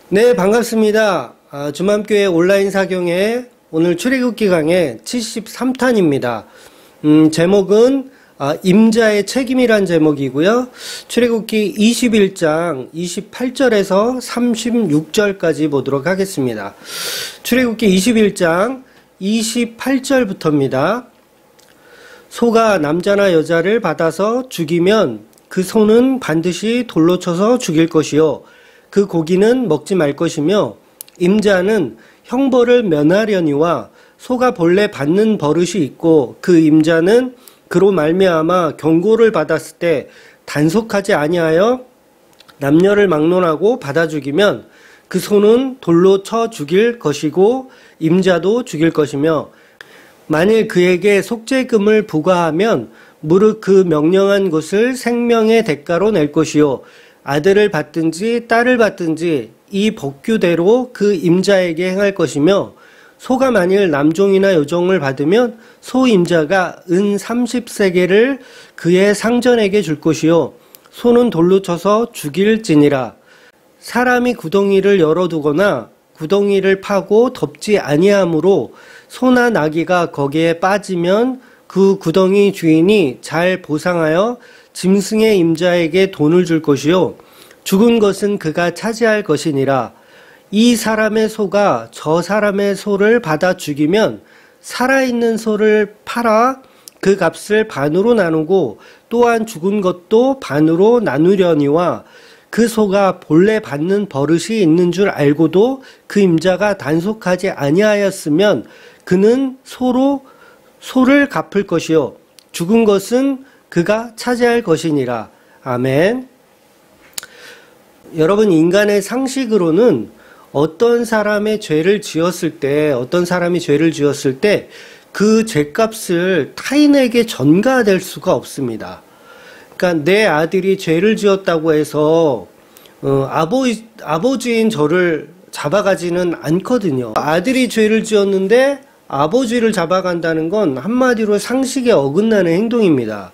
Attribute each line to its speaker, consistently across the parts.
Speaker 1: 네, 반갑습니다. 주맘교회 온라인 사경의 오늘 출애굽기 강의 73탄입니다. 제목은 임자의 책임이란 제목이고요. 출애굽기 21장 28절에서 36절까지 보도록 하겠습니다. 출애굽기 21장 28절부터입니다. 소가 남자나 여자를 받아서 죽이면 그 소는 반드시 돌로 쳐서 죽일 것이요 그 고기는 먹지 말 것이며 임자는 형벌을 면하려니와 소가 본래 받는 버릇이 있고 그 임자는 그로 말미암아 경고를 받았을 때 단속하지 아니하여 남녀를 막론하고 받아 죽이면 그 소는 돌로 쳐 죽일 것이고 임자도 죽일 것이며 만일 그에게 속죄금을 부과하면 무릇 그 명령한 것을 생명의 대가로 낼 것이요 아들을 받든지 딸을 받든지 이 법규대로 그 임자에게 행할 것이며 소가 만일 남종이나 여종을 받으면 소 임자가 은 30세겔을 그의 상전에게 줄 것이요 소는 돌로 쳐서 죽일지니라. 사람이 구덩이를 열어두거나 구덩이를 파고 덮지 아니하므로 소나 나귀가 거기에 빠지면 그 구덩이 주인이 잘 보상하여 짐승의 임자에게 돈을 줄 것이요 죽은 것은 그가 차지할 것이니라. 이 사람의 소가 저 사람의 소를 받아 죽이면 살아있는 소를 팔아 그 값을 반으로 나누고 또한 죽은 것도 반으로 나누려니와 그 소가 본래 받는 버릇이 있는 줄 알고도 그 임자가 단속하지 아니하였으면 그는 소를 갚을 것이요 죽은 것은 그가 차지할 것이니라. 아멘. 여러분, 인간의 상식으로는 어떤 사람이 죄를 지었을 때 그 죄값을 타인에게 전가될 수가 없습니다. 그러니까 내 아들이 죄를 지었다고 해서 아버지인 저를 잡아가지는 않거든요. 아들이 죄를 지었는데 아버지를 잡아간다는 건 한마디로 상식에 어긋나는 행동입니다.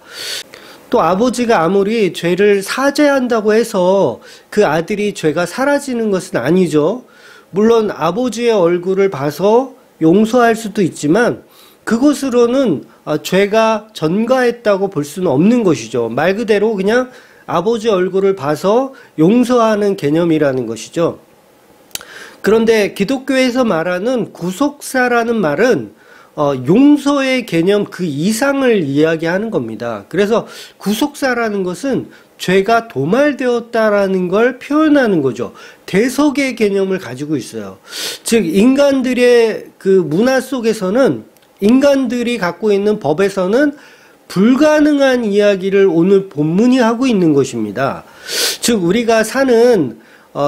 Speaker 1: 또 아버지가 아무리 죄를 사죄한다고 해서 그 아들이 죄가 사라지는 것은 아니죠. 물론 아버지의 얼굴을 봐서 용서할 수도 있지만 그것으로는 죄가 전가했다고 볼 수는 없는 것이죠. 말 그대로 그냥 아버지 얼굴을 봐서 용서하는 개념이라는 것이죠. 그런데 기독교에서 말하는 구속사라는 말은 용서의 개념 그 이상을 이야기하는 겁니다. 그래서 구속사라는 것은 죄가 도말되었다라는 걸 표현하는 거죠. 대속의 개념을 가지고 있어요. 즉 인간들의 그 문화 속에서는 인간들이 갖고 있는 법에서는 불가능한 이야기를 오늘 본문이 하고 있는 것입니다. 즉 우리가 사는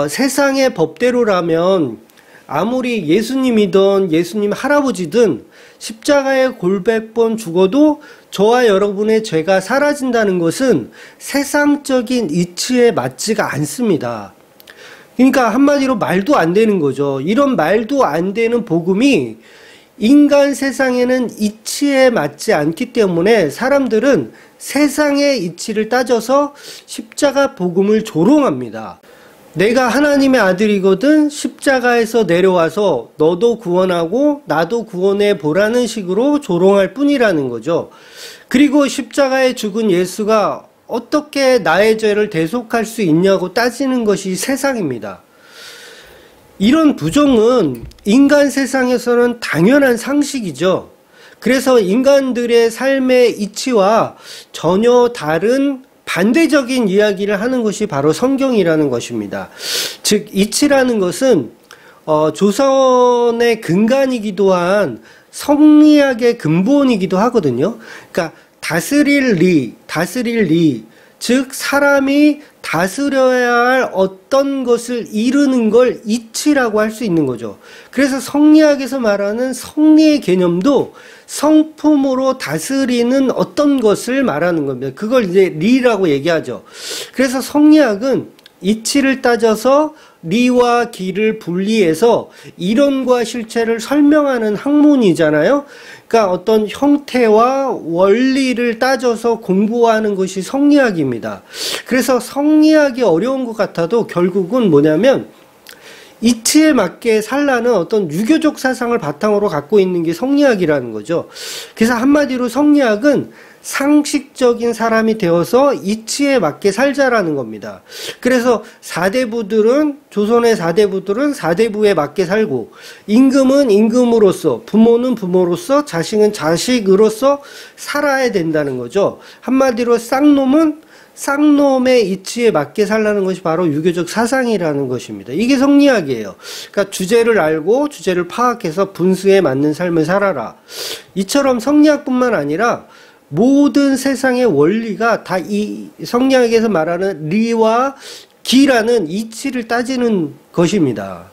Speaker 1: 세상의 법대로라면 아무리 예수님이든 예수님 할아버지든 십자가에 골백 번 죽어도 저와 여러분의 죄가 사라진다는 것은 세상적인 이치에 맞지가 않습니다. 그러니까 한마디로 말도 안 되는 거죠. 이런 말도 안 되는 복음이 인간 세상에는 이치에 맞지 않기 때문에 사람들은 세상의 이치를 따져서 십자가 복음을 조롱합니다. 내가 하나님의 아들이거든 십자가에서 내려와서 너도 구원하고 나도 구원해 보라는 식으로 조롱할 뿐이라는 거죠. 그리고 십자가에 죽은 예수가 어떻게 나의 죄를 대속할 수 있냐고 따지는 것이 세상입니다. 이런 부정은 인간 세상에서는 당연한 상식이죠. 그래서 인간들의 삶의 이치와 전혀 다른 반대적인 이야기를 하는 것이 바로 성경이라는 것입니다. 즉 이치라는 것은 조선의 근간이기도 한 성리학의 근본이기도 하거든요. 그러니까 다스릴 리, 즉 사람이 다스려야 할 어떤 것을 이루는 걸 이치라고 할 수 있는 거죠. 그래서 성리학에서 말하는 성리의 개념도 성품으로 다스리는 어떤 것을 말하는 겁니다. 그걸 이제 리라고 얘기하죠. 그래서 성리학은 이치를 따져서 리와 기를 분리해서 이론과 실체를 설명하는 학문이잖아요. 그러니까 어떤 형태와 원리를 따져서 공부하는 것이 성리학입니다. 그래서 성리학이 어려운 것 같아도 결국은 뭐냐면 이치에 맞게 살라는 어떤 유교적 사상을 바탕으로 갖고 있는 게 성리학이라는 거죠. 그래서 한마디로 성리학은 상식적인 사람이 되어서 이치에 맞게 살자라는 겁니다. 그래서 사대부들은, 조선의 사대부들은 사대부에 맞게 살고, 임금은 임금으로서, 부모는 부모로서, 자식은 자식으로서 살아야 된다는 거죠. 한마디로 쌍놈은 쌍놈의 이치에 맞게 살라는 것이 바로 유교적 사상이라는 것입니다. 이게 성리학이에요. 그러니까 주제를 알고 주제를 파악해서 분수에 맞는 삶을 살아라. 이처럼 성리학뿐만 아니라 모든 세상의 원리가 다 이 성리학에서 말하는 리와 기라는 이치를 따지는 것입니다.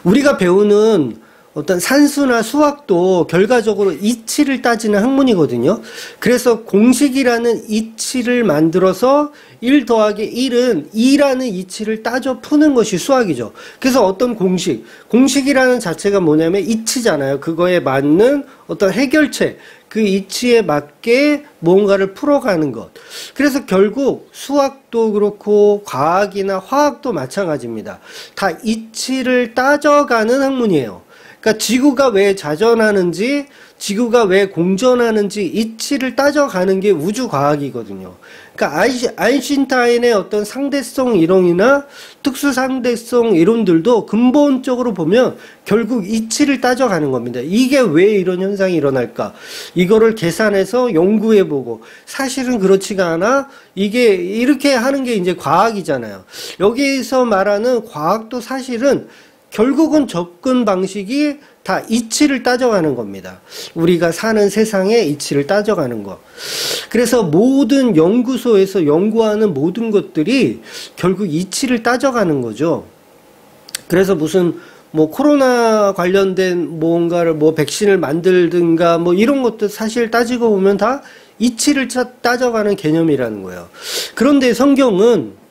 Speaker 1: 우리가 배우는 어떤 산수나 수학도 결과적으로 이치를 따지는 학문이거든요. 그래서 공식이라는 이치를 만들어서 1 더하기 1은 2라는 이치를 따져 푸는 것이 수학이죠. 그래서 어떤 공식이라는 자체가 뭐냐면 이치잖아요. 그거에 맞는 어떤 해결책, 그 이치에 맞게 뭔가를 풀어가는 것. 그래서 결국 수학도 그렇고 과학이나 화학도 마찬가지입니다. 다 이치를 따져가는 학문이에요. 그러니까 지구가 왜 자전하는지, 지구가 왜 공전하는지 이치를 따져가는 게 우주과학이거든요. 그러니까 아인슈타인의 어떤 상대성 이론이나 특수상대성 이론들도 근본적으로 보면 결국 이치를 따져가는 겁니다. 이게 왜 이런 현상이 일어날까? 이거를 계산해서 연구해보고, 사실은 그렇지가 않아? 이게 이렇게 하는 게 이제 과학이잖아요. 여기서 말하는 과학도 사실은 결국은 접근 방식이 다 이치를 따져가는 겁니다. 우리가 사는 세상의 이치를 따져가는 것. 그래서 모든 연구소에서 연구하는 모든 것들이 결국 이치를 따져가는 거죠. 그래서 무슨 뭐 코로나 관련된 뭔가를 뭐 백신을 만들든가 뭐 이런 것도 사실 따지고 보면 다 이치를 따져가는 개념이라는 거예요. 그런데 성경은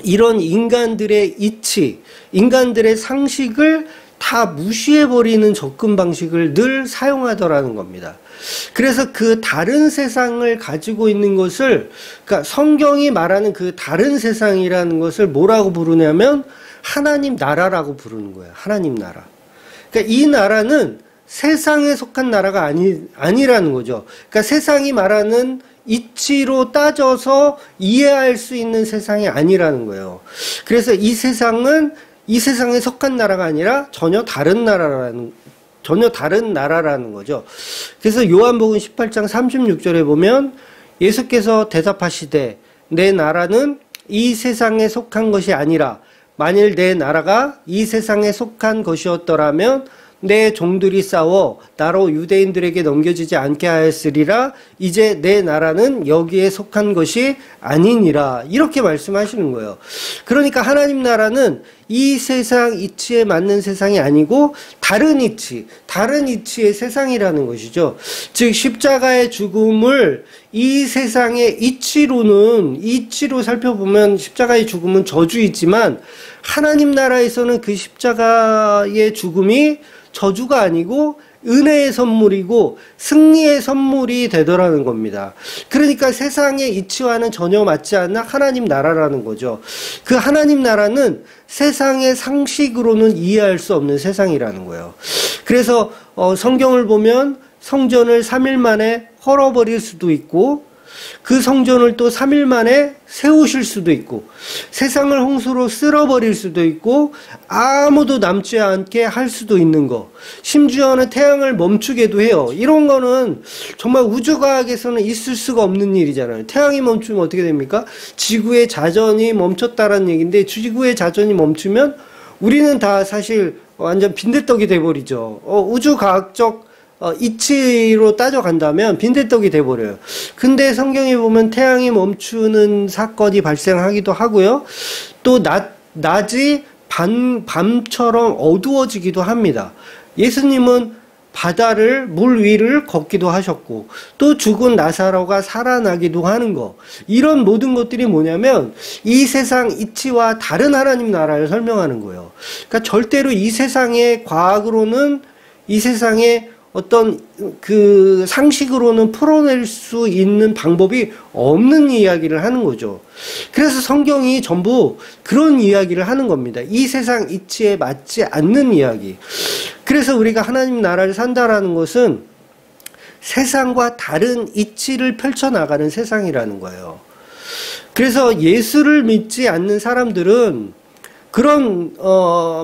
Speaker 1: 이런 인간들의 이치, 인간들의 상식을 다 무시해버리는 접근 방식을 늘 사용하더라는 겁니다. 그래서 그 다른 세상을 가지고 있는 것을, 그러니까 성경이 말하는 그 다른 세상이라는 것을 뭐라고 부르냐면 하나님 나라라고 부르는 거예요. 하나님 나라. 그러니까 이 나라는 세상에 속한 나라가 아니라는 거죠. 그러니까 세상이 말하는 이치로 따져서 이해할 수 있는 세상이 아니라는 거예요. 그래서 이 세상은 이 세상에 속한 나라가 아니라 전혀 다른 나라라는 거죠. 그래서 요한복음 18장 36절에 보면 예수께서 대답하시되 내 나라는 이 세상에 속한 것이 아니라 만일 내 나라가 이 세상에 속한 것이었더라면 내 종들이 싸워 나로 유대인들에게 넘겨지지 않게 하였으리라. 이제 내 나라는 여기에 속한 것이 아니니라. 이렇게 말씀하시는 거예요. 그러니까 하나님 나라는 이 세상 이치에 맞는 세상이 아니고 다른 이치의 세상이라는 것이죠. 즉 십자가의 죽음을 이 세상의 이치로 살펴보면 십자가의 죽음은 저주이지만 하나님 나라에서는 그 십자가의 죽음이 저주가 아니고 은혜의 선물이고 승리의 선물이 되더라는 겁니다. 그러니까 세상의 이치와는 전혀 맞지 않는 하나님 나라라는 거죠. 그 하나님 나라는 세상의 상식으로는 이해할 수 없는 세상이라는 거예요. 그래서 성경을 보면 성전을 3일 만에 헐어버릴 수도 있고 그 성전을 또 3일 만에 세우실 수도 있고 세상을 홍수로 쓸어버릴 수도 있고 아무도 남지 않게 할 수도 있는 거, 심지어는 태양을 멈추게도 해요. 이런 거는 정말 우주과학에서는 있을 수가 없는 일이잖아요. 태양이 멈추면 어떻게 됩니까? 지구의 자전이 멈췄다라는 얘기인데 지구의 자전이 멈추면 우리는 다 사실 완전 빈대떡이 돼버리죠. 우주과학적 이치로 따져간다면 빈대떡이 돼버려요. 근데 성경에 보면 태양이 멈추는 사건이 발생하기도 하고요. 또 낮이 밤처럼 어두워지기도 합니다. 예수님은 물 위를 걷기도 하셨고 또 죽은 나사로가 살아나기도 하는 거, 이런 모든 것들이 뭐냐면 이 세상 이치와 다른 하나님 나라를 설명하는 거예요. 그러니까 절대로 이 세상의 과학으로는 이 세상의 어떤 그 상식으로는 풀어낼 수 있는 방법이 없는 이야기를 하는 거죠. 그래서 성경이 전부 그런 이야기를 하는 겁니다. 이 세상 이치에 맞지 않는 이야기. 그래서 우리가 하나님 나라를 산다라는 것은 세상과 다른 이치를 펼쳐나가는 세상이라는 거예요. 그래서 예수를 믿지 않는 사람들은 그런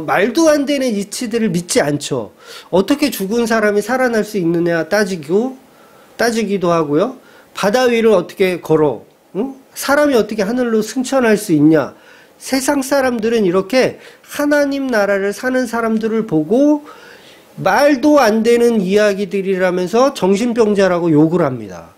Speaker 1: 말도 안 되는 이치들을 믿지 않죠. 어떻게 죽은 사람이 살아날 수 있느냐 따지기도 하고요. 바다 위를 어떻게 걸어? 응? 사람이 어떻게 하늘로 승천할 수 있냐? 세상 사람들은 이렇게 하나님 나라를 사는 사람들을 보고 말도 안 되는 이야기들이라면서 정신병자라고 욕을 합니다.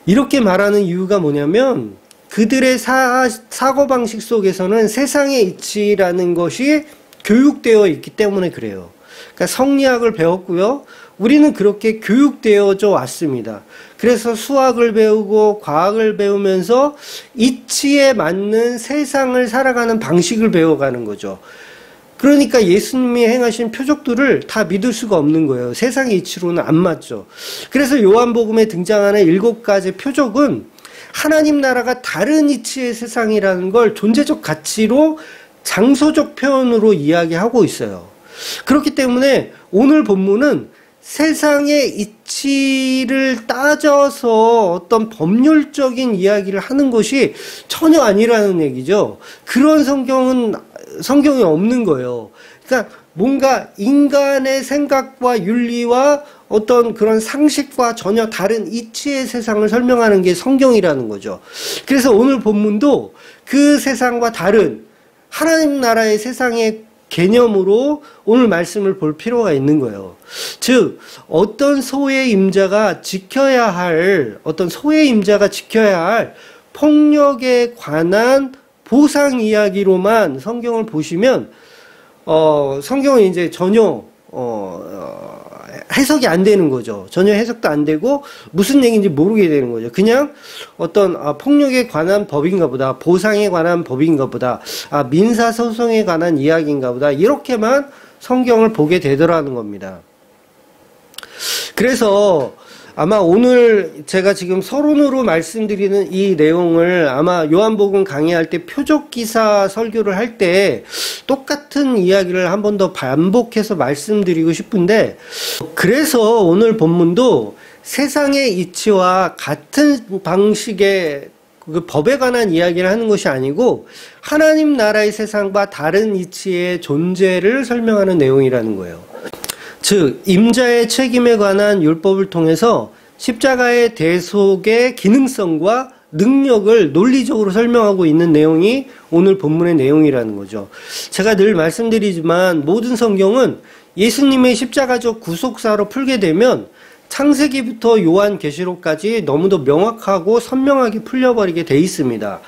Speaker 1: 이렇게 말하는 이유가 뭐냐면 그들의 사고방식 속에서는 세상의 이치라는 것이 교육되어 있기 때문에 그래요. 그러니까 성리학을 배웠고요. 우리는 그렇게 교육되어져 왔습니다. 그래서 수학을 배우고 과학을 배우면서 이치에 맞는 세상을 살아가는 방식을 배워가는 거죠. 그러니까 예수님이 행하신 표적들을 다 믿을 수가 없는 거예요. 세상의 이치로는 안 맞죠. 그래서 요한복음에 등장하는 7가지 표적은 하나님 나라가 다른 이치의 세상이라는 걸 존재적 가치로 장소적 표현으로 이야기하고 있어요. 그렇기 때문에 오늘 본문은 세상의 이치를 따져서 어떤 법률적인 이야기를 하는 것이 전혀 아니라는 얘기죠. 그런 성경이 없는 거예요. 그러니까 뭔가 인간의 생각과 윤리와 어떤 그런 상식과 전혀 다른 이치의 세상을 설명하는 게 성경이라는 거죠. 그래서 오늘 본문도 그 세상과 다른 하나님 나라의 세상의 개념으로 오늘 말씀을 볼 필요가 있는 거예요. 즉, 어떤 소의 임자가 지켜야 할 폭력에 관한 보상 이야기로만 성경을 보시면 성경은 이제 전혀 해석이 안 되는 거죠. 전혀 해석도 안 되고 무슨 얘기인지 모르게 되는 거죠. 그냥 어떤 폭력에 관한 법인가 보다, 보상에 관한 법인가 보다, 민사소송에 관한 이야기인가 보다, 이렇게만 성경을 보게 되더라는 겁니다. 그래서 아마 오늘 제가 지금 서론으로 말씀드리는 이 내용을 아마 요한복음 강의할 때 표적기사 설교를 할 때 똑같은 이야기를 한 번 더 반복해서 말씀드리고 싶은데, 그래서 오늘 본문도 세상의 이치와 같은 방식의 그 법에 관한 이야기를 하는 것이 아니고 하나님 나라의 세상과 다른 이치의 존재를 설명하는 내용이라는 거예요. 즉, 임자의 책임에 관한 율법을 통해서 십자가의 대속의 기능성과 능력을 논리적으로 설명하고 있는 내용이 오늘 본문의 내용이라는 거죠. 제가 늘 말씀드리지만 모든 성경은 예수님의 십자가적 구속사로 풀게 되면 창세기부터 요한계시록까지 너무도 명확하고 선명하게 풀려버리게 돼 있습니다.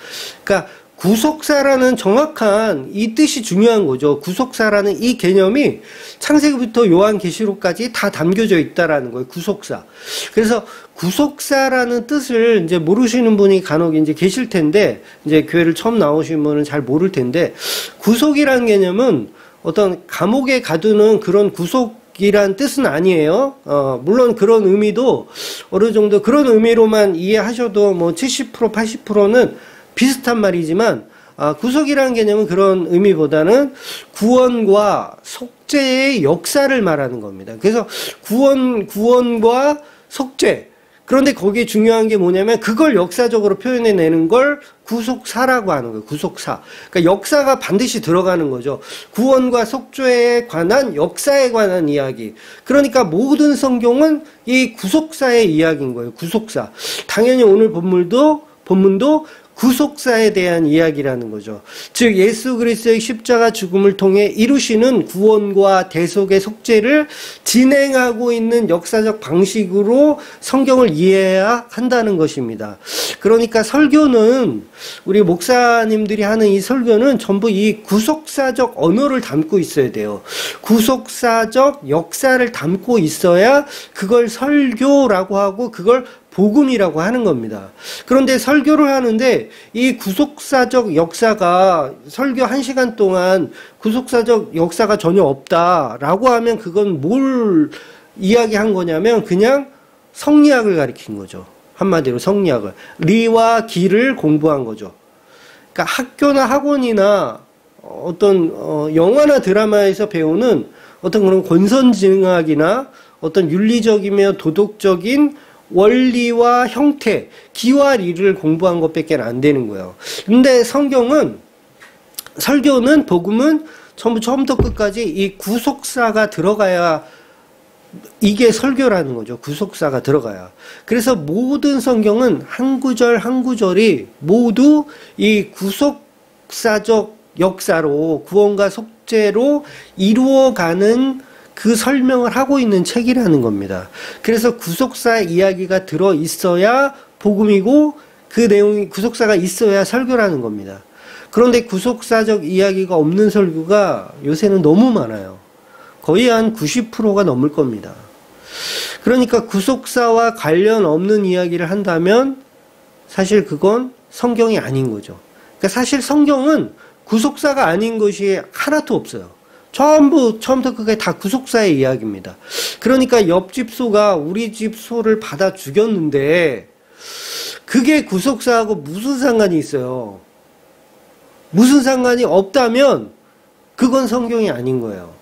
Speaker 1: 그러니까 구속사라는 정확한 이 뜻이 중요한 거죠. 구속사라는 이 개념이 창세기부터 요한계시록까지 다 담겨져 있다라는 거예요. 구속사. 그래서 구속사라는 뜻을 이제 모르시는 분이 간혹 이제 계실 텐데, 이제 교회를 처음 나오신 분은 잘 모를 텐데, 구속이라는 개념은 어떤 감옥에 가두는 그런 구속이란 뜻은 아니에요. 물론 그런 의미도 어느 정도 그런 의미로만 이해하셔도 뭐 70%, 80%는 비슷한 말이지만, 구속이라는 개념은 그런 의미보다는 구원과 속죄의 역사를 말하는 겁니다. 그래서 구원과 속죄. 그런데 거기에 중요한 게 뭐냐면 그걸 역사적으로 표현해내는 걸 구속사라고 하는 거예요. 구속사. 그러니까 역사가 반드시 들어가는 거죠. 구원과 속죄에 관한 역사에 관한 이야기. 그러니까 모든 성경은 이 구속사의 이야기인 거예요. 구속사. 당연히 오늘 본문도 구속사에 대한 이야기라는 거죠. 즉 예수 그리스도의 십자가 죽음을 통해 이루시는 구원과 대속의 속죄를 진행하고 있는 역사적 방식으로 성경을 이해해야 한다는 것입니다. 그러니까 설교는, 우리 목사님들이 하는 이 설교는 전부 이 구속사적 언어를 담고 있어야 돼요. 구속사적 역사를 담고 있어야 그걸 설교라고 하고 그걸 복음이라고 하는 겁니다. 그런데 설교를 하는데 이 구속사적 역사가, 설교 1시간 동안 구속사적 역사가 전혀 없다라고 하면 그건 뭘 이야기한 거냐면 그냥 성리학을 가리킨 거죠. 한마디로 성리학을. 리와 기를 공부한 거죠. 그러니까 학교나 학원이나 어떤 영화나 드라마에서 배우는 어떤 그런 권선징악이나 어떤 윤리적이며 도덕적인 원리와 형태, 기와 리를 공부한 것밖에 안 되는 거예요. 근데 성경은, 설교는, 복음은 전부 처음부터 끝까지 이 구속사가 들어가야 이게 설교라는 거죠. 구속사가 들어가야. 그래서 모든 성경은 한 구절 한 구절이 모두 이 구속사적 역사로 구원과 속죄로 이루어가는 그 설명을 하고 있는 책이라는 겁니다. 그래서 구속사 이야기가 들어 있어야 복음이고 그 내용이 구속사가 있어야 설교라는 겁니다. 그런데 구속사적 이야기가 없는 설교가 요새는 너무 많아요. 거의 한 90%가 넘을 겁니다. 그러니까 구속사와 관련 없는 이야기를 한다면 사실 그건 성경이 아닌 거죠. 그러니까 사실 성경은 구속사가 아닌 것이 하나도 없어요. 전부 처음부터 끝까지 다 구속사의 이야기입니다. 그러니까 옆집 소가 우리 집 소를 받아 죽였는데 그게 구속사하고 무슨 상관이 있어요? 무슨 상관이 없다면 그건 성경이 아닌 거예요.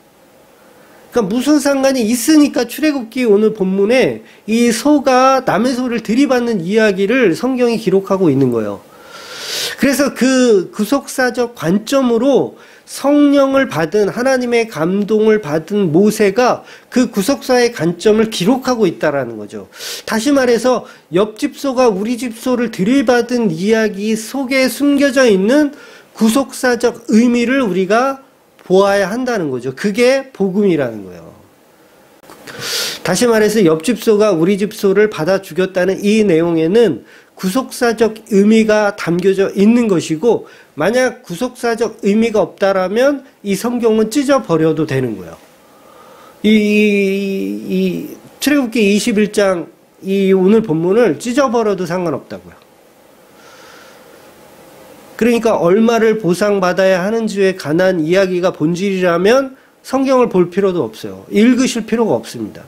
Speaker 1: 그러니까 무슨 상관이 있으니까 출애굽기 오늘 본문에 이 소가 남의 소를 들이받는 이야기를 성경이 기록하고 있는 거예요. 그래서 그 구속사적 관점으로 성령을 받은 하나님의 감동을 받은 모세가 그 구속사의 관점을 기록하고 있다라는 거죠. 다시 말해서 옆집 소가 우리 집 소를 들이받은 이야기 속에 숨겨져 있는 구속사적 의미를 우리가 보아야 한다는 거죠. 그게 복음이라는 거예요. 다시 말해서 옆집 소가 우리 집 소를 받아 죽였다는 이 내용에는 구속사적 의미가 담겨져 있는 것이고, 만약 구속사적 의미가 없다라면 이 성경은 찢어버려도 되는 거예요. 이 출애굽기 21장 이 오늘 본문을 찢어버려도 상관없다고요. 그러니까 얼마를 보상받아야 하는지에 관한 이야기가 본질이라면 성경을 볼 필요도 없어요. 읽으실 필요가 없습니다.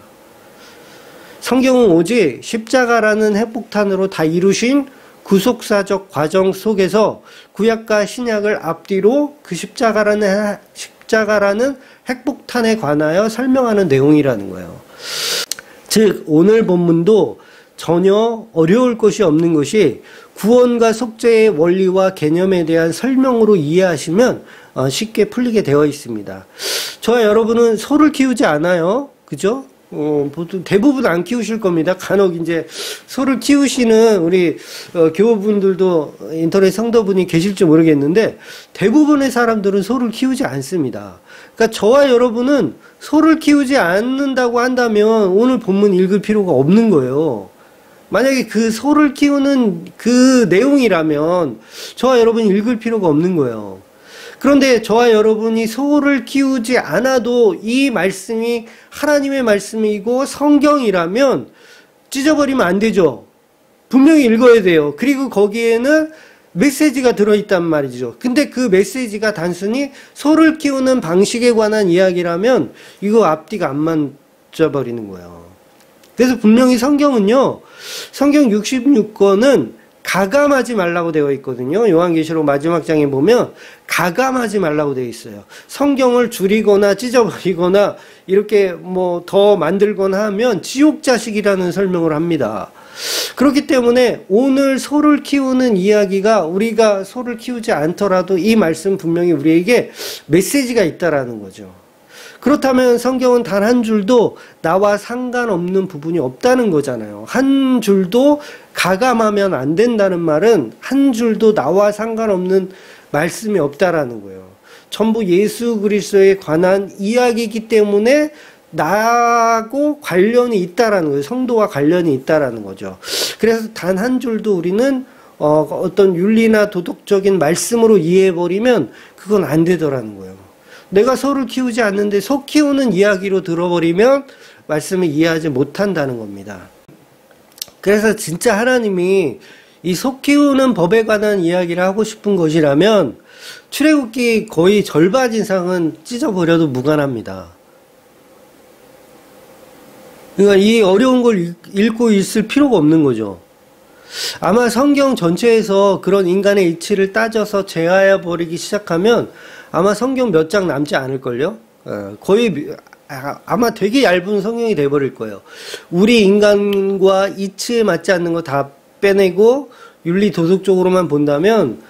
Speaker 1: 성경은 오직 십자가라는 핵폭탄으로 다 이루신 구속사적 과정 속에서 구약과 신약을 앞뒤로 그 십자가라는 핵폭탄에 관하여 설명하는 내용이라는 거예요. 즉 오늘 본문도 전혀 어려울 것이 없는 것이 구원과 속죄의 원리와 개념에 대한 설명으로 이해하시면 쉽게 풀리게 되어 있습니다. 저와 여러분은 소를 키우지 않아요. 그죠? 보통 대부분 안 키우실 겁니다. 간혹 이제 소를 키우시는 우리 교우분들도 인터넷 성도분이 계실지 모르겠는데 대부분의 사람들은 소를 키우지 않습니다. 그러니까 저와 여러분은 소를 키우지 않는다고 한다면 오늘 본문 읽을 필요가 없는 거예요. 만약에 그 소를 키우는 그 내용이라면 저와 여러분이 읽을 필요가 없는 거예요. 그런데 저와 여러분이 소를 키우지 않아도 이 말씀이 하나님의 말씀이고 성경이라면 찢어버리면 안 되죠. 분명히 읽어야 돼요. 그리고 거기에는 메시지가 들어있단 말이죠. 근데 그 메시지가 단순히 소를 키우는 방식에 관한 이야기라면 이거 앞뒤가 안 맞져버리는 거예요. 그래서 분명히 성경은요, 성경 66권은 가감하지 말라고 되어 있거든요. 요한계시록 마지막 장에 보면 가감하지 말라고 되어 있어요. 성경을 줄이거나 찢어버리거나 이렇게 뭐 더 만들거나 하면 지옥 자식이라는 설명을 합니다. 그렇기 때문에 오늘 소를 키우는 이야기가 우리가 소를 키우지 않더라도 이 말씀 분명히 우리에게 메시지가 있다라는 거죠. 그렇다면 성경은 단 한 줄도 나와 상관없는 부분이 없다는 거잖아요. 한 줄도 가감하면 안 된다는 말은 한 줄도 나와 상관없는 말씀이 없다라는 거예요. 전부 예수 그리스도에 관한 이야기이기 때문에 나하고 관련이 있다라는 거예요. 성도와 관련이 있다라는 거죠. 그래서 단 한 줄도 우리는 어떤 윤리나 도덕적인 말씀으로 이해해버리면 그건 안 되더라는 거예요. 내가 소를 키우지 않는데 소 키우는 이야기로 들어버리면 말씀을 이해하지 못한다는 겁니다. 그래서 진짜 하나님이 이 소 키우는 법에 관한 이야기를 하고 싶은 것이라면 출애굽기 거의 절반 이상은 찢어버려도 무관합니다. 그러니까 이 어려운 걸 읽고 있을 필요가 없는 거죠. 아마 성경 전체에서 그런 인간의 이치를 따져서 제하해 버리기 시작하면 아마 성경 몇 장 남지 않을걸요? 거의 아마 되게 얇은 성경이 돼버릴 거예요. 우리 인간과 이치에 맞지 않는 거 다 빼내고 윤리 도덕적으로만 본다면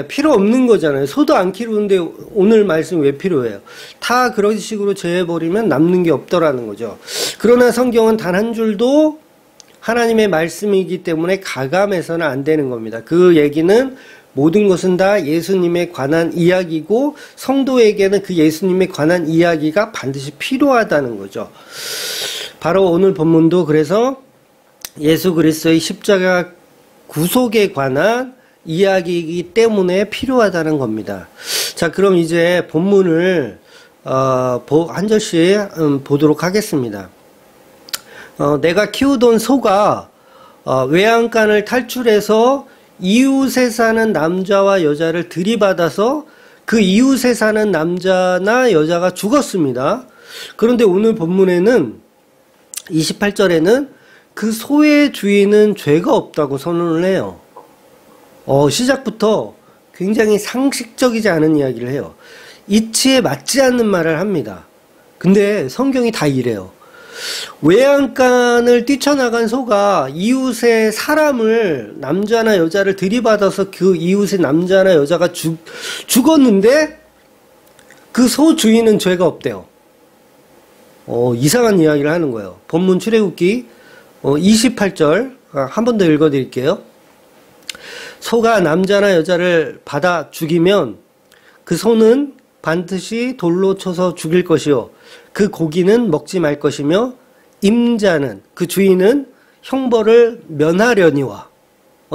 Speaker 1: 필요 없는 거잖아요. 소도 안 키우는데 오늘 말씀 왜 필요해요? 다 그런 식으로 제해버리면 남는 게 없더라는 거죠. 그러나 성경은 단 한 줄도 하나님의 말씀이기 때문에 가감해서는 안 되는 겁니다. 그 얘기는 모든 것은 다 예수님에 관한 이야기고 성도에게는 그 예수님에 관한 이야기가 반드시 필요하다는 거죠. 바로 오늘 본문도 그래서 예수 그리스도의 십자가 구속에 관한 이야기이기 때문에 필요하다는 겁니다. 자, 그럼 이제 본문을 한 절씩 보도록 하겠습니다. 내가 키우던 소가 외양간을 탈출해서 이웃에 사는 남자와 여자를 들이받아서 그 이웃에 사는 남자나 여자가 죽었습니다. 그런데 오늘 본문에는 28절에는 그 소의 주인은 죄가 없다고 선언을 해요. 시작부터 굉장히 상식적이지 않은 이야기를 해요. 이치에 맞지 않는 말을 합니다. 근데 성경이 다 이래요. 외양간을 뛰쳐나간 소가 이웃의 사람을, 남자나 여자를 들이받아서 그 이웃의 남자나 여자가 죽었는데 그 소 주인은 죄가 없대요. 이상한 이야기를 하는 거예요. 본문 출애굽기 28절 한 번 더 읽어드릴게요. 소가 남자나 여자를 받아 죽이면 그 소는 반드시 돌로 쳐서 죽일 것이요 그 고기는 먹지 말 것이며 임자는 그 주인은 형벌을 면하려니와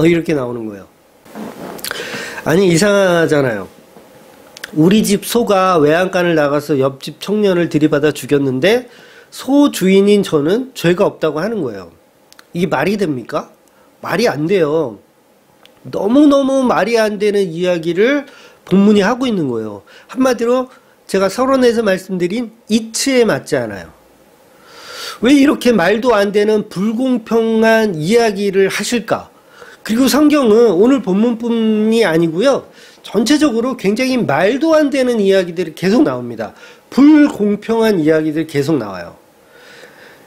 Speaker 1: 이렇게 나오는 거예요. 아니 이상하잖아요. 우리 집 소가 외양간을 나가서 옆집 청년을 들이받아 죽였는데 소 주인인 저는 죄가 없다고 하는 거예요. 이게 말이 됩니까? 말이 안 돼요. 너무너무 말이 안 되는 이야기를 본문이 하고 있는 거예요. 한마디로 제가 서론에서 말씀드린 이치에 맞지 않아요. 왜 이렇게 말도 안 되는 불공평한 이야기를 하실까? 그리고 성경은 오늘 본문뿐이 아니고요. 전체적으로 굉장히 말도 안 되는 이야기들이 계속 나옵니다. 불공평한 이야기들이 계속 나와요.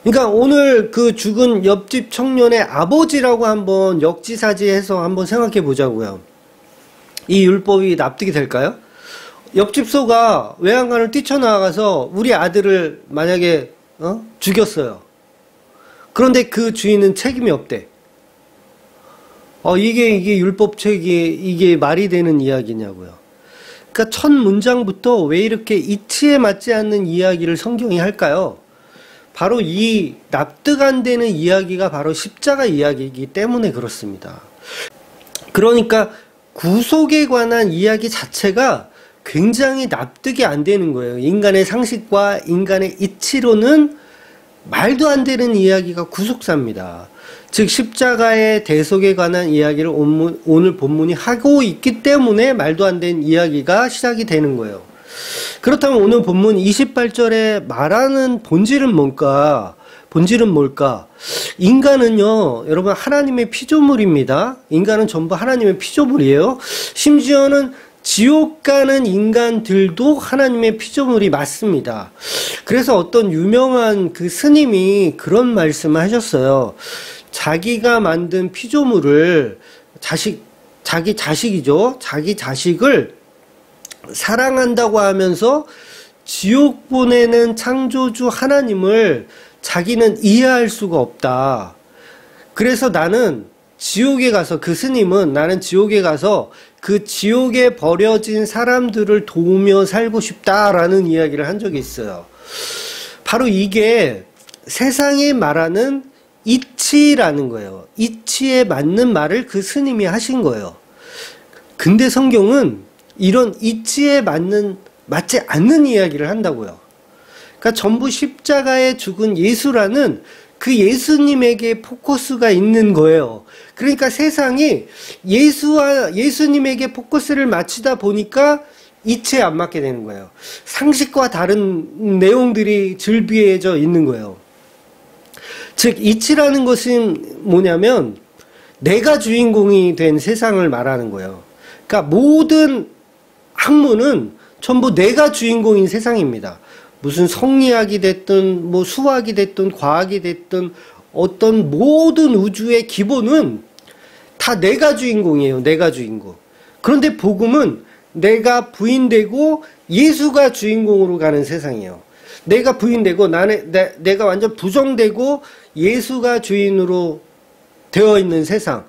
Speaker 1: 그러니까 오늘 그 죽은 옆집 청년의 아버지라고 한번 역지사지해서 한번 생각해 보자고요. 이 율법이 납득이 될까요? 옆집 소가 외양간을 뛰쳐나가서 우리 아들을 만약에 죽였어요. 그런데 그 주인은 책임이 없대. 이게 율법책이 이게 말이 되는 이야기냐고요. 그러니까 첫 문장부터 왜 이렇게 이치에 맞지 않는 이야기를 성경이 할까요? 바로 이 납득 안 되는 이야기가 바로 십자가 이야기이기 때문에 그렇습니다. 그러니까 구속에 관한 이야기 자체가 굉장히 납득이 안 되는 거예요. 인간의 상식과 인간의 이치로는 말도 안 되는 이야기가 구속사입니다. 즉 십자가의 대속에 관한 이야기를 오늘 본문이 하고 있기 때문에 말도 안 되는 이야기가 시작이 되는 거예요. 그렇다면 오늘 본문 28절에 말하는 본질은 뭘까? 인간은요, 여러분 하나님의 피조물입니다. 인간은 전부 하나님의 피조물이에요. 심지어는 지옥 가는 인간들도 하나님의 피조물이 맞습니다. 그래서 어떤 유명한 그 스님이 그런 말씀을 하셨어요. 자기가 만든 피조물을 자기 자식이죠. 자기 자식을 사랑한다고 하면서 지옥 보내는 창조주 하나님을 자기는 이해할 수가 없다. 그래서 나는 지옥에 가서, 그 스님은 나는 지옥에 가서 그 지옥에 버려진 사람들을 도우며 살고 싶다라는 이야기를 한 적이 있어요. 바로 이게 세상이 말하는 이치라는 거예요. 이치에 맞는 말을 그 스님이 하신 거예요. 근데 성경은 이런 이치에 맞지 않는 이야기를 한다고요. 그러니까 전부 십자가에 죽은 예수라는 그 예수님에게 포커스가 있는 거예요. 그러니까 세상이 예수님에게 포커스를 맞추다 보니까 이치에 안 맞게 되는 거예요. 상식과 다른 내용들이 즐비해져 있는 거예요. 즉 이치라는 것은 뭐냐면 내가 주인공이 된 세상을 말하는 거예요. 그러니까 모든 학문은 전부 내가 주인공인 세상입니다. 무슨 성리학이 됐든 뭐 수학이 됐든 과학이 됐든 어떤 모든 우주의 기본은 다 내가 주인공이에요. 내가 주인공. 그런데 복음은 내가 부인되고 예수가 주인공으로 가는 세상이에요. 내가 부인되고 내가 완전 부정되고 예수가 주인으로 되어 있는 세상.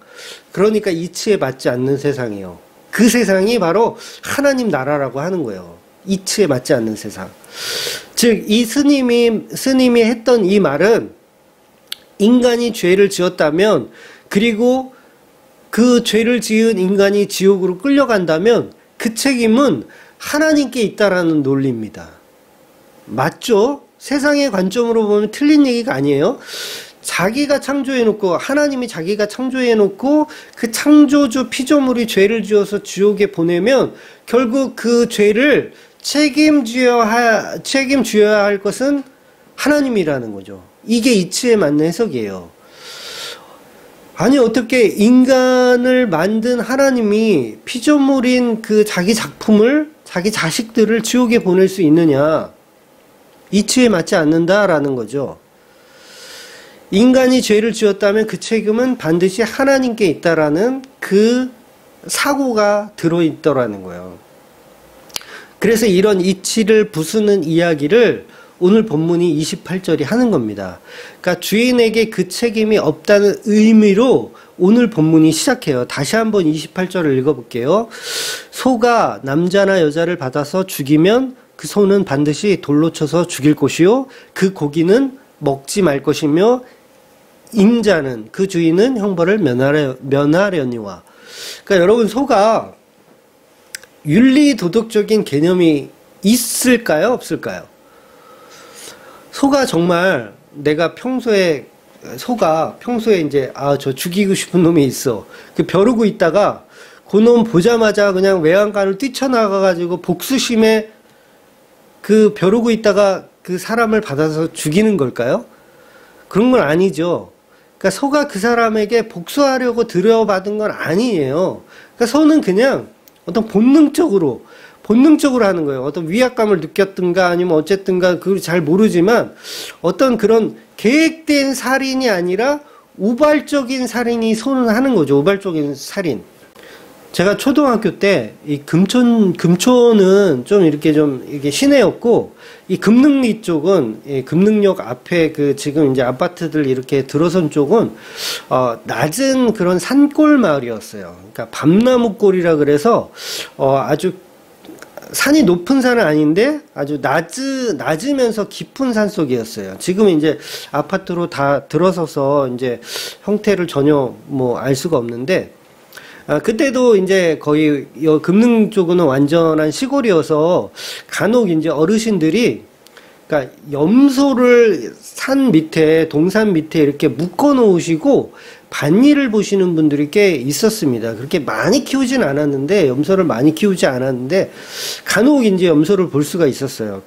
Speaker 1: 그러니까 이치에 맞지 않는 세상이에요. 그 세상이 바로 하나님 나라라고 하는 거예요. 이치에 맞지 않는 세상. 즉, 이 스님이 했던 이 말은 인간이 죄를 지었다면, 그리고 그 죄를 지은 인간이 지옥으로 끌려간다면 그 책임은 하나님께 있다라는 논리입니다. 맞죠? 세상의 관점으로 보면 틀린 얘기가 아니에요. 자기가 창조해놓고, 하나님이 자기가 해놓고 그 창조주 피조물이 죄를 지어서 지옥에 보내면 결국 그 죄를 책임져야 할 것은 하나님이라는 거죠. 이게 이치에 맞는 해석이에요. 아니, 어떻게 인간을 만든 하나님이 피조물인 그 자기 작품을, 자기 자식들을 지옥에 보낼 수 있느냐. 이치에 맞지 않는다라는 거죠. 인간이 죄를 지었다면 그 책임은 반드시 하나님께 있다라는 그 사고가 들어있더라는 거예요. 그래서 이런 이치를 부수는 이야기를 오늘 본문이 28절이 하는 겁니다. 그러니까 주인에게 그 책임이 없다는 의미로 오늘 본문이 시작해요. 다시 한번 28절을 읽어볼게요. 소가 남자나 여자를 받아서 죽이면 그 소는 반드시 돌로 쳐서 죽일 것이요 그 고기는 먹지 말 것이며 임자는 그 주인은 형벌을 면하려니와. 그러니까 여러분, 소가 윤리 도덕적인 개념이 있을까요? 없을까요? 소가 정말 내가 평소에 이제 저 죽이고 싶은 놈이 있어. 그 벼르고 있다가 그 놈 보자마자 그냥 외양간을 뛰쳐나가가지고 복수심에 그 벼르고 있다가 그 사람을 받아서 죽이는 걸까요? 그런 건 아니죠. 그러니까 소가 그 사람에게 복수하려고 들여받은 건 아니에요. 그러니까 소는 그냥 어떤 본능적으로 하는 거예요. 어떤 위압감을 느꼈든가 아니면 어쨌든가 그걸 잘 모르지만 어떤 그런 계획된 살인이 아니라 우발적인 살인이 소는 하는 거죠. 우발적인 살인. 제가 초등학교 때 이 금초는 좀 이렇게 시내였고, 이 금능리 쪽은, 금능역 앞에 지금 이제 아파트들 이렇게 들어선 쪽은, 낮은 그런 산골 마을이었어요. 그러니까 밤나무골이라 그래서, 아주 산이 높은 산은 아닌데 아주 낮으면서 깊은 산 속이었어요. 지금 이제 아파트로 다 들어서서 이제 형태를 전혀 뭐 알 수가 없는데, 그때도 이제 거의 금능 쪽은 완전한 시골이어서 간혹 이제 어르신들이, 그러니까 염소를 산 밑에, 동산 밑에 이렇게 묶어 놓으시고 밭일을 보시는 분들이 꽤 있었습니다. 그렇게 많이 키우진 않았는데, 염소를 많이 키우지 않았는데 간혹 이제 염소를 볼 수가 있었어요.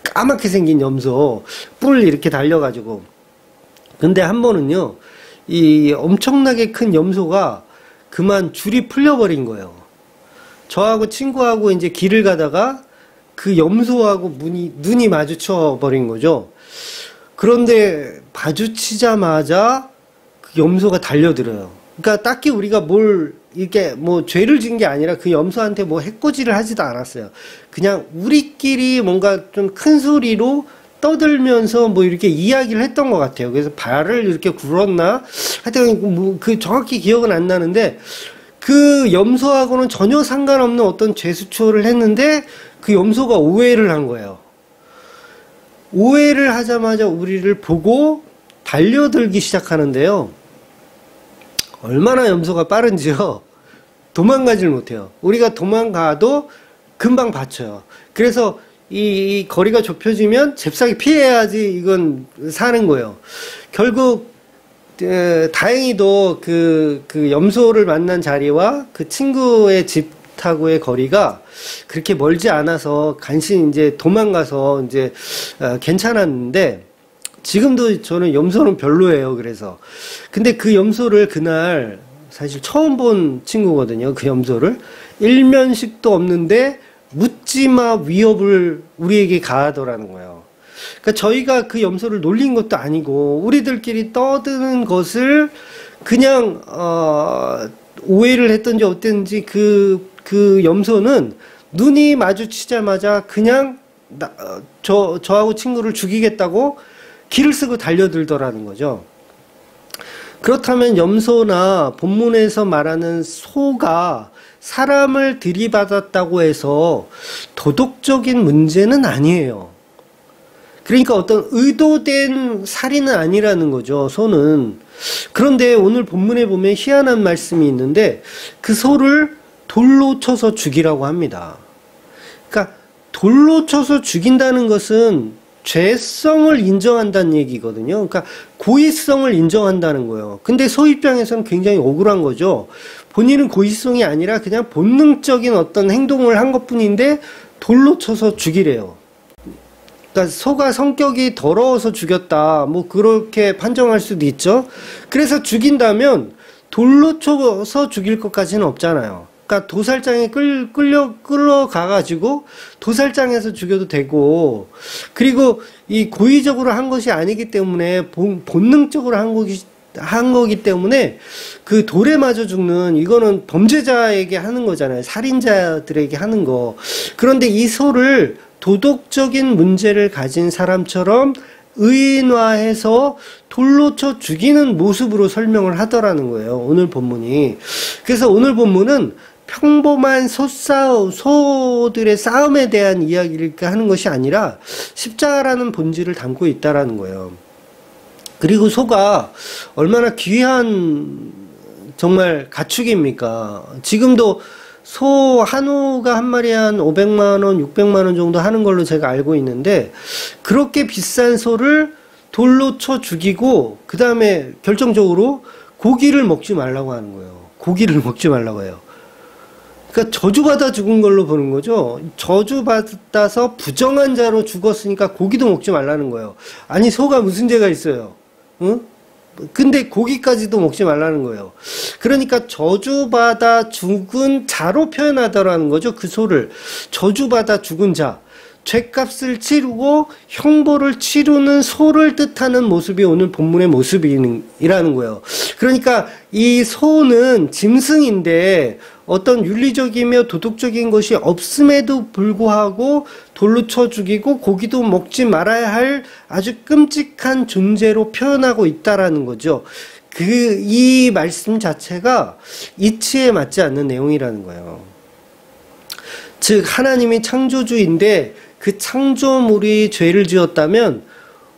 Speaker 1: 까맣게 생긴 염소, 뿔 이렇게 달려가지고. 근데 한 번은요, 이 엄청나게 큰 염소가 그만 줄이 풀려버린 거예요. 저하고 친구하고 이제 길을 가다가 그 염소하고 눈이 마주쳐 버린 거죠. 그런데 마주치자마자 그 염소가 달려들어요. 그러니까 딱히 우리가 이렇게 죄를 진 게 아니라 그 염소한테 해코지를 하지도 않았어요. 그냥 우리끼리 뭔가 좀 큰 소리로 떠들면서 이렇게 이야기를 했던 것 같아요. 그래서 발을 이렇게 굴었나? 하여튼 정확히 기억은 안 나는데, 그 염소하고는 전혀 상관없는 어떤 제스처를 했는데 그 염소가 오해를 한 거예요. 오해를 하자마자 우리를 보고 달려들기 시작하는데요. 얼마나 염소가 빠른지요. 도망가질 못해요. 우리가 도망가도 금방 받쳐요. 그래서 이 거리가 좁혀지면 잽싸게 피해야지 이건 사는 거예요. 결국 다행히도 그 염소를 만난 자리와 그 친구의 집하고의 거리가 그렇게 멀지 않아서 간신히 이제 도망가서 이제 괜찮았는데, 지금도 저는 염소는 별로예요. 그래서. 근데 그 염소를 그날 사실 처음 본 친구거든요. 그 염소를. 일면식도 없는데 묻지마 위협을 우리에게 가하더라는 거예요. 그러니까 저희가 그 염소를 놀린 것도 아니고 우리들끼리 떠드는 것을 그냥 오해를 했던지 어땠는지 그 염소는 눈이 마주치자마자 그냥 저하고 친구를 죽이겠다고 기를 쓰고 달려들더라는 거죠. 그렇다면 염소나 본문에서 말하는 소가 사람을 들이받았다고 해서 도덕적인 문제는 아니에요. 그러니까 어떤 의도된 살인은 아니라는 거죠, 소는. 그런데 오늘 본문에 보면 희한한 말씀이 있는데 그 소를 돌로 쳐서 죽이라고 합니다. 그러니까 돌로 쳐서 죽인다는 것은 죄성을 인정한다는 얘기거든요. 그러니까 고의성을 인정한다는 거예요. 근데 소 입장에서는 굉장히 억울한 거죠. 본인은 고의성이 아니라 그냥 본능적인 어떤 행동을 한 것뿐인데 돌로 쳐서 죽이래요. 그러니까 소가 성격이 더러워서 죽였다, 뭐 그렇게 판정할 수도 있죠. 그래서 죽인다면 돌로 쳐서 죽일 것까지는 없잖아요. 그러니까 도살장에 끌어가가지고 도살장에서 죽여도 되고, 그리고 이 고의적으로 한 것이 아니기 때문에 본능적으로 한 거기 때문에 그 돌에 맞아 죽는 이거는 범죄자에게 하는 거잖아요. 살인자들에게 하는 거. 그런데 이 소를 도덕적인 문제를 가진 사람처럼 의인화해서 돌로 쳐 죽이는 모습으로 설명을 하더라는 거예요, 오늘 본문이. 그래서 오늘 본문은 평범한 소들의 싸움에 대한 이야기를 하는 것이 아니라 십자가라는 본질을 담고 있다라는 거예요. 그리고 소가 얼마나 귀한 정말 가축입니까? 지금도 소 한우가 한 마리에 한 500만 원, 600만 원 정도 하는 걸로 제가 알고 있는데, 그렇게 비싼 소를 돌로 쳐 죽이고 그 다음에 결정적으로 고기를 먹지 말라고 하는 거예요. 고기를 먹지 말라고 해요. 그러니까 저주받아 죽은 걸로 보는 거죠. 저주받아서 부정한 자로 죽었으니까 고기도 먹지 말라는 거예요. 아니, 소가 무슨 죄가 있어요? 응? 근데 고기까지도 먹지 말라는 거예요. 그러니까 저주받아 죽은 자로 표현하더라는 거죠. 그 소를. 저주받아 죽은 자. 죄값을 치르고 형벌을 치르는 소를 뜻하는 모습이 오늘 본문의 모습이라는 거예요. 그러니까 이 소는 짐승인데 어떤 윤리적이며 도덕적인 것이 없음에도 불구하고 돌로 쳐 죽이고 고기도 먹지 말아야 할 아주 끔찍한 존재로 표현하고 있다라는 거죠. 이 말씀 자체가 이치에 맞지 않는 내용이라는 거예요. 즉, 하나님이 창조주인데 그 창조물이 죄를 지었다면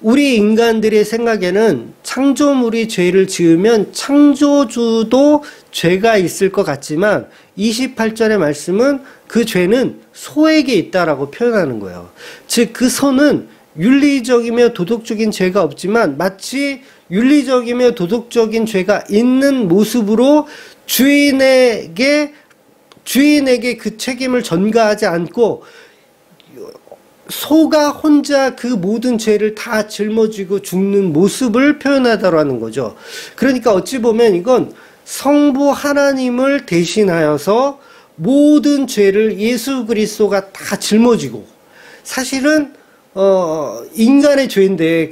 Speaker 1: 우리 인간들의 생각에는 창조물이 죄를 지으면 창조주도 죄가 있을 것 같지만 28절의 말씀은 그 죄는 소에게 있다라고 표현하는 거예요. 즉, 그 소는 윤리적이며 도덕적인 죄가 없지만 마치 윤리적이며 도덕적인 죄가 있는 모습으로 주인에게 그 책임을 전가하지 않고 소가 혼자 그 모든 죄를 다 짊어지고 죽는 모습을 표현하더라는 거죠. 그러니까 어찌 보면 이건 성부 하나님을 대신하여서 모든 죄를 예수 그리스도가 다 짊어지고, 사실은 인간의 죄인데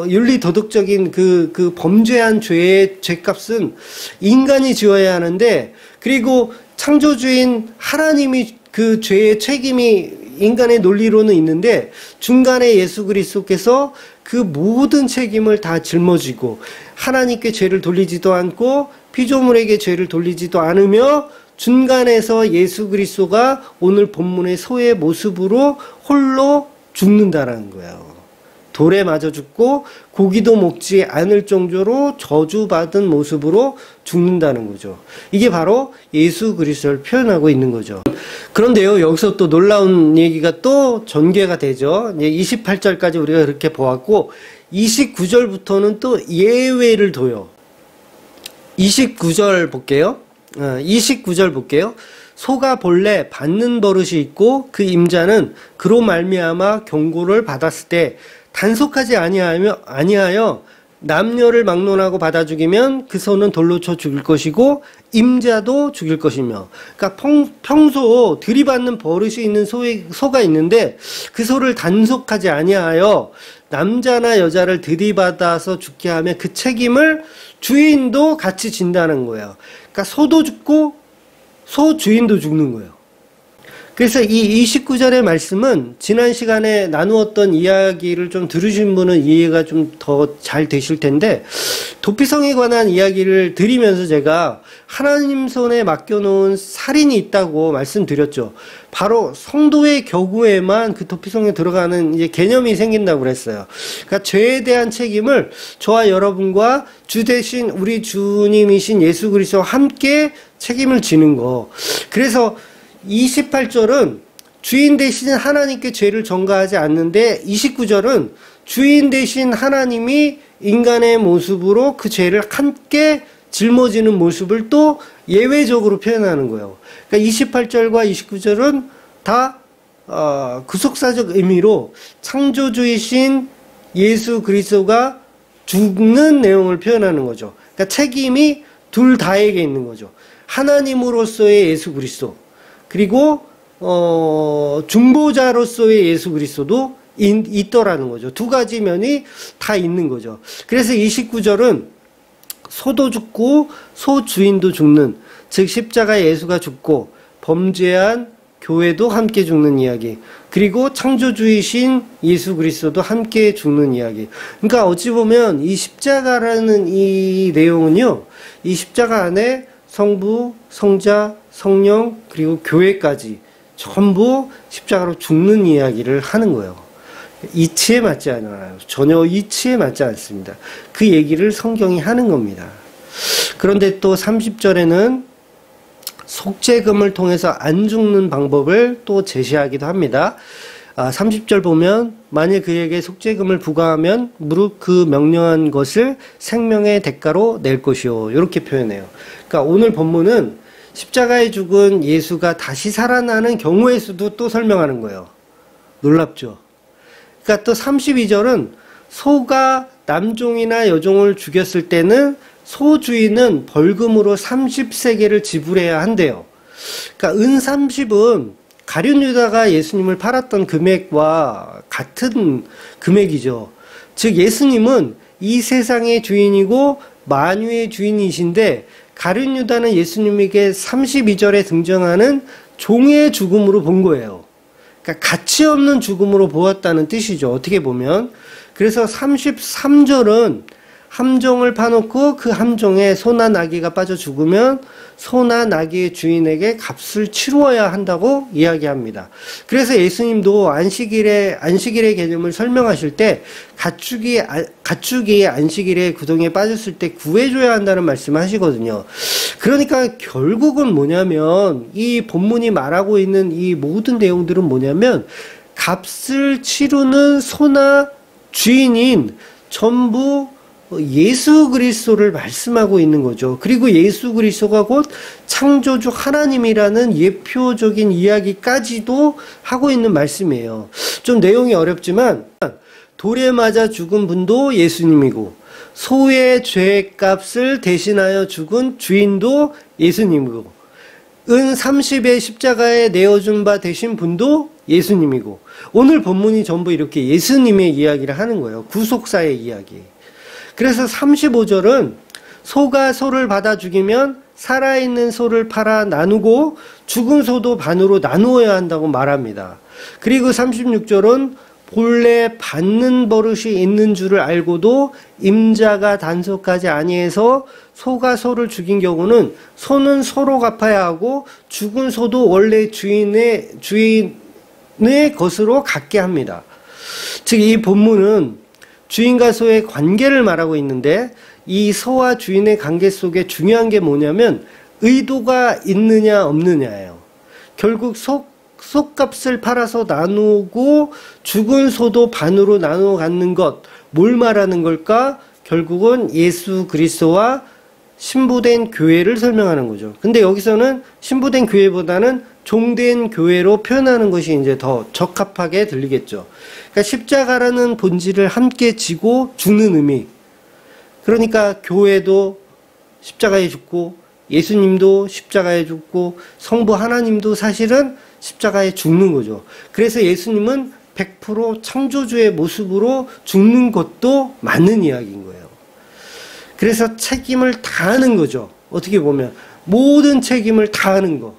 Speaker 1: 윤리 도덕적인 그 범죄한 죄의 죄값은 인간이 지어야 하는데, 그리고 창조주인 하나님이 그 죄의 책임이 인간의 논리로는 있는데 중간에 예수 그리스도께서 그 모든 책임을 다 짊어지고 하나님께 죄를 돌리지도 않고 피조물에게 죄를 돌리지도 않으며 중간에서 예수 그리스도가 오늘 본문의 소의 모습으로 홀로 죽는다라는 거예요. 돌에 맞아 죽고 고기도 먹지 않을 정도로 저주받은 모습으로 죽는다는 거죠. 이게 바로 예수 그리스도를 표현하고 있는 거죠. 그런데요, 여기서 또 놀라운 얘기가 또 전개가 되죠. 28절까지 우리가 그렇게 보았고 29절부터는 또 예외를 둬요. 29절 볼게요. 29절 볼게요. 소가 본래 받는 버릇이 있고 그 임자는 그로 말미암아 경고를 받았을 때 단속하지 아니하여 남녀를 막론하고 받아 죽이면 그 소는 돌로 쳐 죽일 것이고 임자도 죽일 것이며, 그러니까 평소 들이받는 버릇이 있는 소가 있는데 그 소를 단속하지 아니하여 남자나 여자를 들이받아서 죽게 하면 그 책임을 주인도 같이 진다는 거예요. 그러니까 소도 죽고 소 주인도 죽는 거예요. 그래서 이 29절의 말씀은 지난 시간에 나누었던 이야기를 좀 들으신 분은 이해가 좀 더 잘 되실 텐데, 도피성에 관한 이야기를 드리면서 제가 하나님 손에 맡겨놓은 살인이 있다고 말씀드렸죠. 바로 성도의 경우에만 그 도피성에 들어가는 이제 개념이 생긴다고 그랬어요. 그러니까 죄에 대한 책임을 저와 여러분과 주 대신 우리 주님이신 예수 그리스도와 함께 책임을 지는 거. 그래서 28절은 주인 대신 하나님께 죄를 전가하지 않는데, 29절은 주인 대신 하나님이 인간의 모습으로 그 죄를 함께 짊어지는 모습을 또 예외적으로 표현하는 거예요. 그러니까 28절과 29절은 다 구속사적 의미로 창조주이신 예수 그리스도가 죽는 내용을 표현하는 거죠. 그러니까 책임이 둘 다에게 있는 거죠. 하나님으로서의 예수 그리스도, 그리고 중보자로서의 예수 그리스도도 있더라는 거죠. 두 가지 면이 다 있는 거죠. 그래서 29절은 소도 죽고 소 주인도 죽는, 즉 십자가에 예수가 죽고 범죄한 교회도 함께 죽는 이야기, 그리고 창조주이신 예수 그리스도도 함께 죽는 이야기. 그러니까 어찌 보면 이 십자가라는 이 내용은요, 이 십자가 안에 성부, 성자, 성령, 그리고 교회까지 전부 십자가로 죽는 이야기를 하는 거예요. 이치에 맞지 않아요. 전혀 이치에 맞지 않습니다. 그 얘기를 성경이 하는 겁니다. 그런데 또 30절에는 속죄금을 통해서 안 죽는 방법을 또 제시하기도 합니다. 30절 보면 만일 그에게 속죄금을 부과하면 무릇 그 명령한 것을 생명의 대가로 낼 것이요, 이렇게 표현해요. 그러니까 오늘 본문은 십자가에 죽은 예수가 다시 살아나는 경우의 수도 또 설명하는 거예요. 놀랍죠? 그러니까 또 32절은 소가 남종이나 여종을 죽였을 때는 소주인은 벌금으로 30세겔을 지불해야 한대요. 그러니까 은 30은 가룟 유다가 예수님을 팔았던 금액과 같은 금액이죠. 즉 예수님은 이 세상의 주인이고 만유의 주인이신데, 가룟 유다는 예수님에게 32절에 등장하는 종의 죽음으로 본 거예요. 그러니까 가치 없는 죽음으로 보았다는 뜻이죠, 어떻게 보면. 그래서 33절은 함정을 파놓고 그 함정에 소나 나귀가 빠져 죽으면 소나 나귀의 주인에게 값을 치루어야 한다고 이야기합니다. 그래서 예수님도 안식일의 개념을 설명하실 때 가축이 안식일에 구덩이에 빠졌을 때 구해줘야 한다는 말씀을 하시거든요. 그러니까 결국은 뭐냐면, 이 본문이 말하고 있는 이 모든 내용들은 뭐냐면, 값을 치르는 소나 주인인 전부 예수 그리스도를 말씀하고 있는 거죠. 그리고 예수 그리스도가 곧 창조주 하나님이라는 예표적인 이야기까지도 하고 있는 말씀이에요. 좀 내용이 어렵지만 돌에 맞아 죽은 분도 예수님이고, 소의 죄값을 대신하여 죽은 주인도 예수님이고, 은 30의 십자가에 내어준 바 되신 분도 예수님이고, 오늘 본문이 전부 이렇게 예수님의 이야기를 하는 거예요. 구속사의 이야기. 그래서 35절은 소가 소를 받아 죽이면 살아있는 소를 팔아 나누고 죽은 소도 반으로 나누어야 한다고 말합니다. 그리고 36절은 본래 받는 버릇이 있는 줄을 알고도 임자가 단속하지 아니해서 소가 소를 죽인 경우는 소는 소로 갚아야 하고 죽은 소도 원래 주인의 것으로 갖게 합니다. 즉 이 본문은 주인과 소의 관계를 말하고 있는데, 이 소와 주인의 관계 속에 중요한 게 뭐냐면 의도가 있느냐 없느냐예요. 결국 소값을 팔아서 나누고 죽은 소도 반으로 나누어 갖는 것, 뭘 말하는 걸까? 결국은 예수 그리스도와 신부된 교회를 설명하는 거죠. 근데 여기서는 신부된 교회보다는 종된 교회로 표현하는 것이 이제 더 적합하게 들리겠죠. 그러니까 십자가라는 본질을 함께 지고 죽는 의미. 그러니까 교회도 십자가에 죽고 예수님도 십자가에 죽고 성부 하나님도 사실은 십자가에 죽는 거죠. 그래서 예수님은 100% 창조주의 모습으로 죽는 것도 맞는 이야기인 거예요. 그래서 책임을 다하는 거죠. 어떻게 보면 모든 책임을 다하는 거.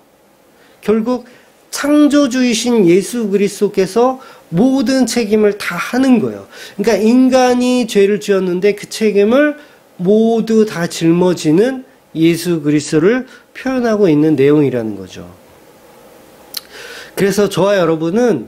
Speaker 1: 결국 창조주이신 예수 그리스도께서 모든 책임을 다 하는 거예요. 그러니까 인간이 죄를 지었는데 그 책임을 모두 다 짊어지는 예수 그리스도를 표현하고 있는 내용이라는 거죠. 그래서 저와 여러분은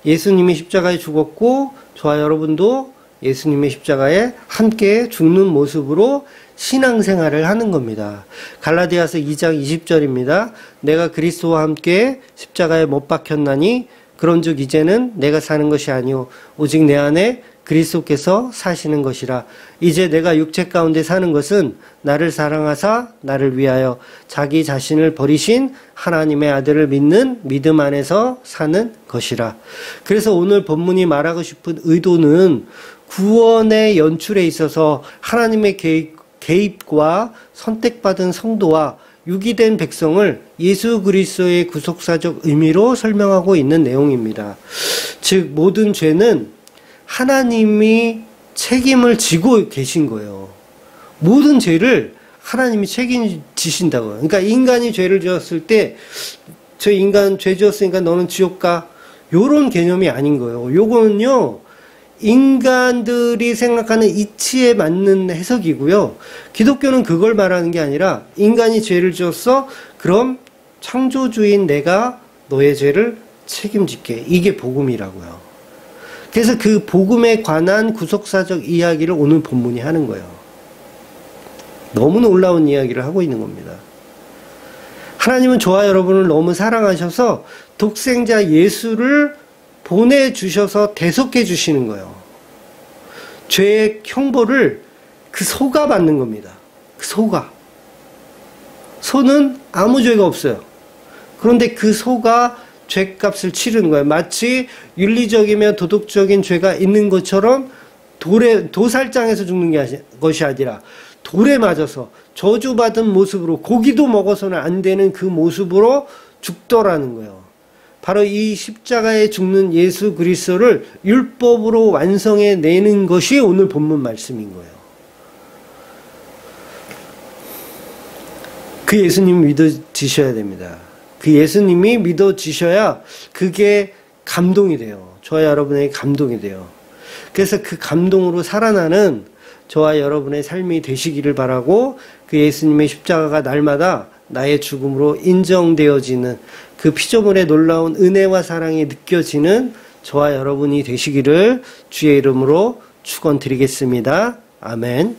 Speaker 1: 예수님이 십자가에 죽었고 저와 여러분도 예수님의 십자가에 함께 죽는 모습으로 신앙생활을 하는 겁니다. 갈라디아서 2장 20절입니다. 내가 그리스도와 함께 십자가에 못 박혔나니 그런즉 이제는 내가 사는 것이 아니오 오직 내 안에 그리스도께서 사시는 것이라. 이제 내가 육체 가운데 사는 것은 나를 사랑하사 나를 위하여 자기 자신을 버리신 하나님의 아들을 믿는 믿음 안에서 사는 것이라. 그래서 오늘 본문이 말하고 싶은 의도는 구원의 연출에 있어서 하나님의 개입과 선택받은 성도와 유기된 백성을 예수 그리스도의 구속사적 의미로 설명하고 있는 내용입니다. 즉 모든 죄는 하나님이 책임을 지고 계신 거예요. 모든 죄를 하나님이 책임지신다고요. 그러니까 인간이 죄를 지었을 때 저 인간 죄 지었으니까 너는 지옥 가, 요런 개념이 아닌 거예요. 요거는요 인간들이 생각하는 이치에 맞는 해석이고요. 기독교는 그걸 말하는 게 아니라 인간이 죄를 지었어? 그럼 창조주인 내가 너의 죄를 책임질게. 이게 복음이라고요. 그래서 그 복음에 관한 구속사적 이야기를 오늘 본문이 하는 거예요. 너무 놀라운 이야기를 하고 있는 겁니다. 하나님은 저와 여러분을 너무 사랑하셔서 독생자 예수를 보내주셔서 대속해 주시는 거예요. 죄의 형벌을 그 소가 받는 겁니다. 그 소가. 소는 아무 죄가 없어요. 그런데 그 소가 죄값을 치르는 거예요. 마치 윤리적이며 도덕적인 죄가 있는 것처럼 도살장에서 죽는 것이 아니라 돌에 맞아서 저주받은 모습으로 고기도 먹어서는 안 되는 그 모습으로 죽더라는 거예요. 바로 이 십자가에 죽는 예수 그리스도를 율법으로 완성해 내는 것이 오늘 본문 말씀인 거예요. 그 예수님 믿어지셔야 됩니다. 그 예수님이 믿어지셔야 그게 감동이 돼요. 저와 여러분에게 감동이 돼요. 그래서 그 감동으로 살아나는 저와 여러분의 삶이 되시기를 바라고, 그 예수님의 십자가가 날마다 나의 죽음으로 인정되어지는 그 피조물의 놀라운 은혜와 사랑이 느껴지는 저와 여러분이 되시기를 주의 이름으로 축원드리겠습니다. 아멘.